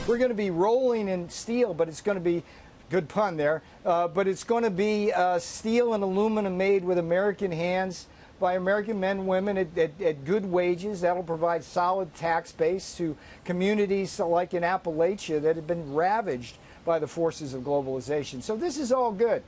We're going to be rolling in steel, but it's going to be, good pun there, but it's going to be steel and aluminum made with American hands by American men and women at good wages. That'll provide solid tax base to communities like in Appalachia that have been ravaged by the forces of globalization. So this is all good.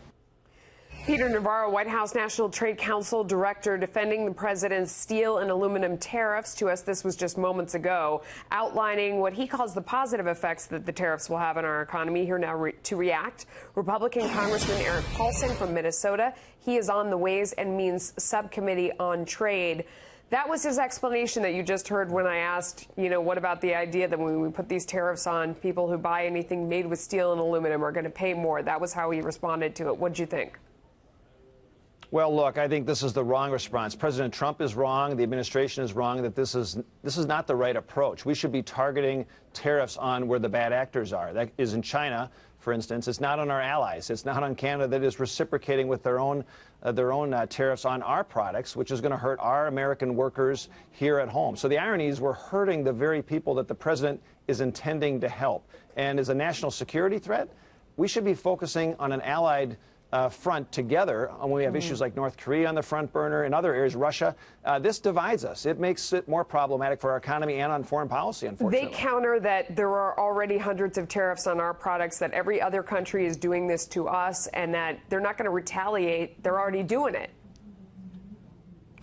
Peter Navarro, White House National Trade Council Director, defending the president's steel and aluminum tariffs to us. This was just moments ago, outlining what he calls the positive effects that the tariffs will have on our economy. Here now to react, Republican Congressman Erik Paulsen from Minnesota. He is on the Ways and Means Subcommittee on Trade. That was his explanation that you just heard when I asked, what about the idea that when we put these tariffs on, people who buy anything made with steel and aluminum are going to pay more. That was how he responded to it. What'd you think? Well, look, I think this is the wrong response. President Trump is wrong. The administration is wrong that this is not the right approach. We should be targeting tariffs on where the bad actors are. That is in China, for instance. It's not on our allies. It's not on Canada that is reciprocating with their own tariffs on our products, which is going to hurt our American workers here at home. So the irony is we're hurting the very people that the president is intending to help. And as a national security threat, we should be focusing on an allied front together when we have issues like North Korea on the front burner and other areas, Russia. This divides us. It makes it more problematic for our economy and on foreign policy, unfortunately. They counter that there are already hundreds of tariffs on our products, that every other country is doing this to us, and that they're not going to retaliate. They're already doing it.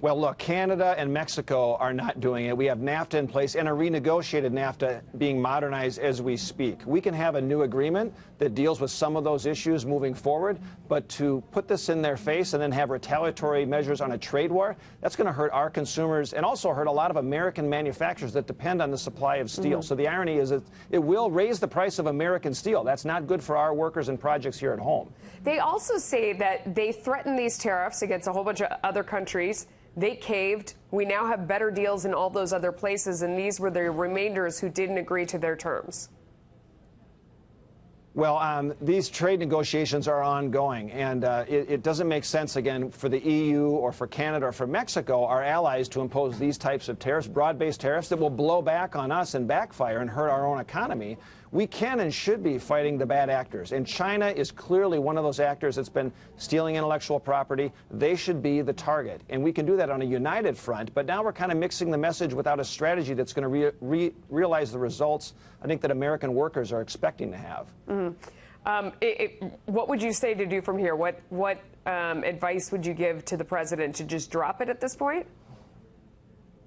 Well, look, Canada and Mexico are not doing it. We have NAFTA in place and a renegotiated NAFTA being modernized as we speak. We can have a new agreement that deals with some of those issues moving forward, but to put this in their face and then have retaliatory measures on a trade war, that's going to hurt our consumers and also hurt a lot of American manufacturers that depend on the supply of steel. So the irony is that it will raise the price of American steel. That's not good for our workers and projects here at home. They also say that they threaten these tariffs against a whole bunch of other countries. They caved. We now have better deals in all those other places, and these were the remainders who didn't agree to their terms. Well, these trade negotiations are ongoing, and it doesn't make sense, again, for the EU or for Canada or for Mexico, our allies, to impose these types of tariffs, broad-based tariffs that will blow back on us and backfire and hurt our own economy. We can and should be fighting the bad actors, and China is clearly one of those actors that's been stealing intellectual property. They should be the target, and we can do that on a united front, but now we're kind of mixing the message without a strategy that's going to realize the results I think that American workers are expecting to have. What would you say to do from here? What advice would you give to the president, to just drop it at this point?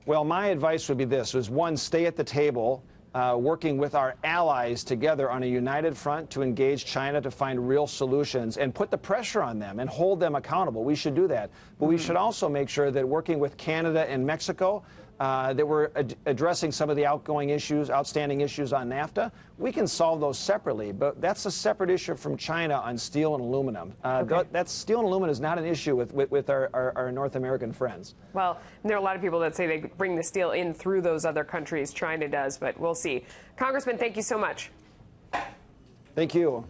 Well, my advice would be this, is one, stay at the table, working with our allies together on a united front to engage China to find real solutions and put the pressure on them and hold them accountable. We should do that. But we should also make sure that working with Canada and Mexico, that we're addressing some of the outstanding issues on NAFTA. We can solve those separately, but that's a separate issue from China on steel and aluminum. That steel and aluminum is not an issue with our North American friends. Well, there are a lot of people that say they bring the steel in through those other countries. China does, but we'll see. Congressman, thank you so much. Thank you.